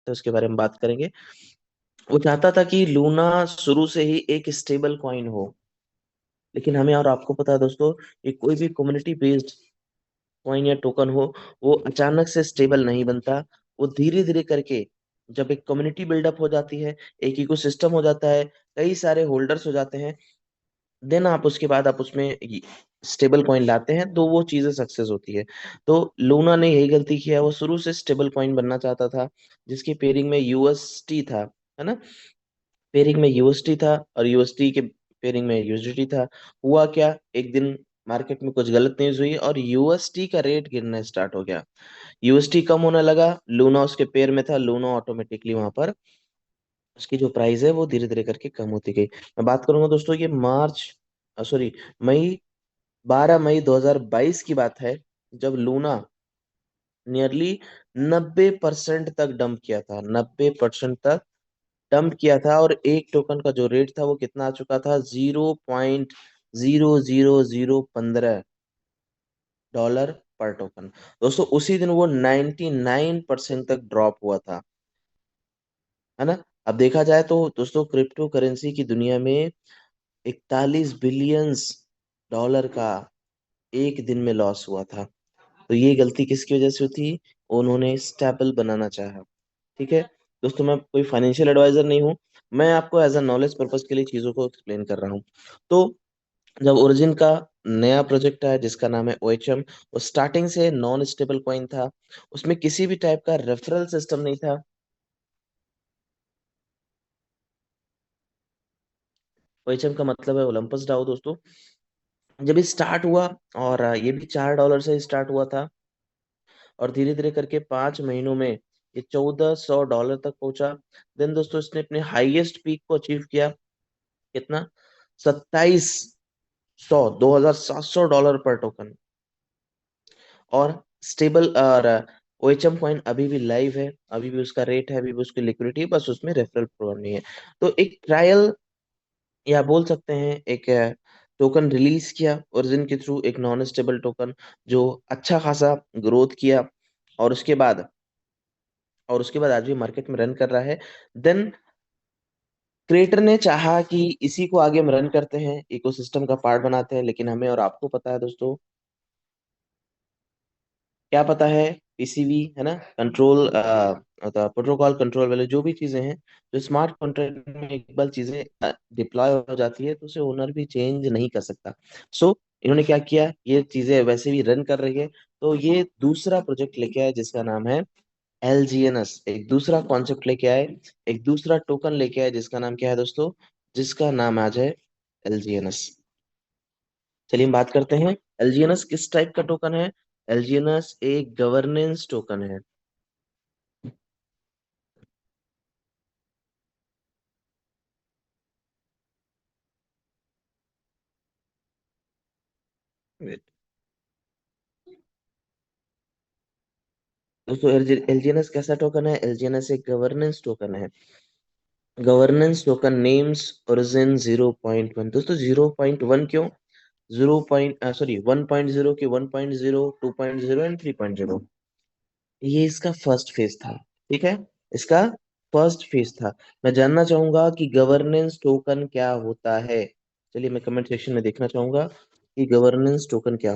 है उसके बारे में बात करेंगे। वो चाहता था कि लूना शुरू से ही एक स्टेबल कॉइन हो, लेकिन हमें और आपको पता है दोस्तों, ये कोई भी कम्युनिटी बेस्ड कॉइन या टोकन हो, वो अचानक से स्टेबल नहीं बनता। वो धीरे धीरे करके, जब एक कम्युनिटी बिल्डअप हो जाती है, एक इकोसिस्टम हो जाता है, कई सारे होल्डर्स हो जाते हैं, देन आप उसके बाद आप उसमें स्टेबल कॉइन लाते हैं, तो वो चीजें सक्सेस होती है। तो लूना ने यही गलती किया, वो शुरू से स्टेबल कॉइन बनना चाहता था, जिसकी पेयरिंग में यूएसटी था, है ना। पेयरिंग में यूएसटी था और यूएसटी के पेयरिंग में यूएसडीटी था। हुआ क्या, एक दिन मार्केट में कुछ गलत न्यूज हुई और यूएसटी का रेट गिरना स्टार्ट हो गया। यूएसटी कम होने लगा, लूना उसके पेयर में था, लूना ऑटोमेटिकली वहां पर उसकी जो प्राइस है वो धीरे धीरे करके कम होती गई। मैं बात करूंगा दोस्तों, ये मार्च सॉरी मई 12 मई 2022 की बात है, जब लूना नियरली 90% तक डंप किया था, 90% तक डंप किया था, और एक टोकन का जो रेट था वो कितना आ चुका था, 0.00015 पर टोकन। दोस्तों उसी दिन वो 99% तक ड्रॉप हुआ था, है ना। अब देखा जाए तो दोस्तों, क्रिप्टो करेंसी की दुनिया में 41 बिलियंस डॉलर का एक दिन में लॉस हुआ था। तो ये गलती किसकी वजह से हुई? उन्होंने स्टेबल बनाना चाहा। ठीक है दोस्तों, मैं कोई फाइनेंशियल एडवाइजर नहीं हूँ, मैं आपको एज अ नॉलेज पर्पज के लिए चीजों को एक्सप्लेन कर रहा हूँ। तो जब ओरिजिन का नया प्रोजेक्ट है जिसका नाम है ओएचएम, वो स्टार्टिंग से नॉन स्टेबल कॉइन था, उसमें किसी भी टाइप का रेफरल सिस्टम नहीं था। ओएचएम का मतलब है ओलंपस डाओ दोस्तों। जब ये स्टार्ट हुआ, और ये भी $4 से स्टार्ट हुआ था, और धीरे धीरे करके 5 महीनों में ये $1400 तक पहुंचा। देन दोस्तों इसने अपने हाईएस्ट पीक को अचीव किया, कितना, 2700 $2700 पर टोकन। और स्टेबल और ओएचएम कॉइन अभी भी लाइव है, अभी भी उसका रेट है, अभी भी उसकी लिक्विडिटी है, बस उसमें रेफरल प्रोग्राम नहीं है। तो एक ट्रायल, या बोल सकते हैं एक टोकन रिलीज किया ओरिजिन के थ्रू, एक नॉन स्टेबल टोकन जो अच्छा खासा ग्रोथ किया, और उसके बाद आज भी मार्केट में रन कर रहा है। देन क्रिएटर ने चाहा कि इसी को आगे हम रन करते हैं, इकोसिस्टम का पार्ट बनाते हैं, लेकिन हमें और आपको पता है दोस्तों, क्या पता है, पीसीबी है ना, कंट्रोल प्रोटोकॉल कंट्रोल वाले जो भी चीजें हैं, जो स्मार्ट कॉन्ट्रैक्ट में एक बार चीजें डिप्लॉय हो जाती है तो उसे ओनर भी चेंज नहीं कर सकता। सो इन्होंने क्या किया, ये चीजें वैसे भी रन कर रही है, तो ये दूसरा प्रोजेक्ट लेके आए जिसका नाम है एलजीएनएस। एक दूसरा कॉन्सेप्ट लेके आए, एक दूसरा टोकन लेके आए, जिसका नाम क्या है दोस्तों, जिसका नाम आज है एलजीएनएस। चलिए हम बात करते हैं, एलजीएनएस किस टाइप का टोकन है। एलजीएनएस एक गवर्नेंस टोकन है। दोस्तों एलजीएनएस कैसा टोकन है? एलजीएनएस एक गवर्नेंस टोकन है। Governance token names origin 0.1। दोस्तों 0.1 क्यों? 1.0 की 1.0, 2.0 एंड 3.0, ये इसका फर्स्ट फेज था। ठीक है, इसका फर्स्ट फेज था। मैं जानना चाहूंगा कि गवर्नेंस टोकन क्या होता है। चलिए मैं कमेंट सेक्शन में देखना चाहूंगा कि गवर्नेंस टोकन क्या